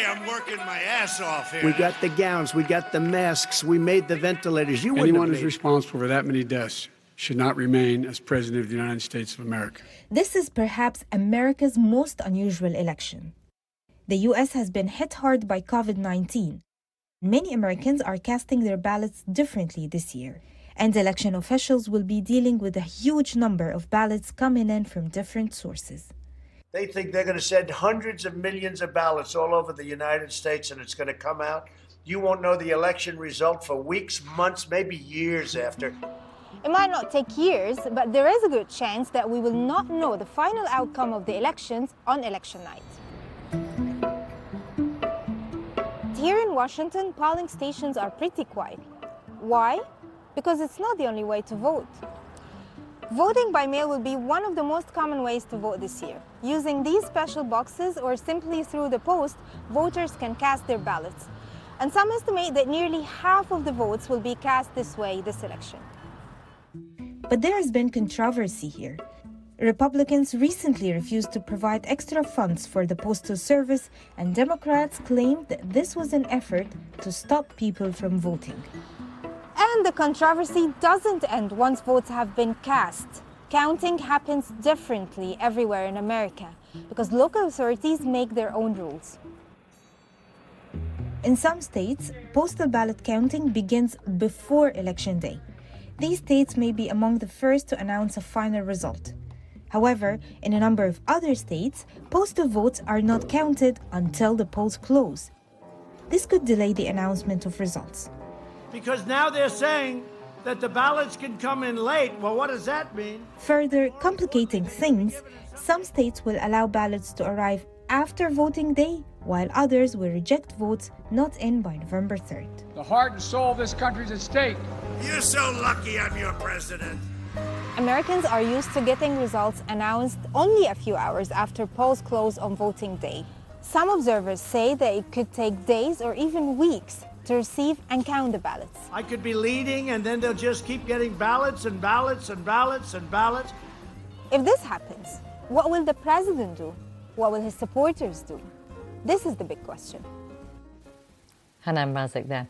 I'm working my ass off here. We got the gowns, we got the masks, we made the ventilators. You wouldn't Anyone have who's made- responsible for that many deaths should not remain as President of the United States of America. This is perhaps America's most unusual election. The U.S. has been hit hard by COVID-19. Many Americans are casting their ballots differently this year, and election officials will be dealing with a huge number of ballots coming in from different sources. They think they're going to send hundreds of millions of ballots all over the United States and it's going to come out. You won't know the election result for weeks, months, maybe years after. It might not take years, but there is a good chance that we will not know the final outcome of the elections on election night. Here in Washington, polling stations are pretty quiet. Why? Because it's not the only way to vote. Voting by mail will be one of the most common ways to vote this year. Using these special boxes or simply through the post, voters can cast their ballots. And some estimate that nearly half of the votes will be cast this way this election. But there has been controversy here. Republicans recently refused to provide extra funds for the Postal Service, and Democrats claimed that this was an effort to stop people from voting. And the controversy doesn't end once votes have been cast. Counting happens differently everywhere in America because local authorities make their own rules. In some states, postal ballot counting begins before Election Day. These states may be among the first to announce a final result. However, in a number of other states, postal votes are not counted until the polls close. This could delay the announcement of results. Because now they're saying that the ballots can come in late. Well, what does that mean? Further complicating things, some states will allow ballots to arrive after voting day, while others will reject votes not in by November 3rd. The heart and soul of this country is at stake. You're so lucky I'm your president. Americans are used to getting results announced only a few hours after polls close on voting day. Some observers say that it could take days or even weeks to receive and count the ballots. I could be leading and then they'll just keep getting ballots and ballots and ballots and ballots. If this happens, what will the president do? What will his supporters do? This is the big question. Hanan Malik there.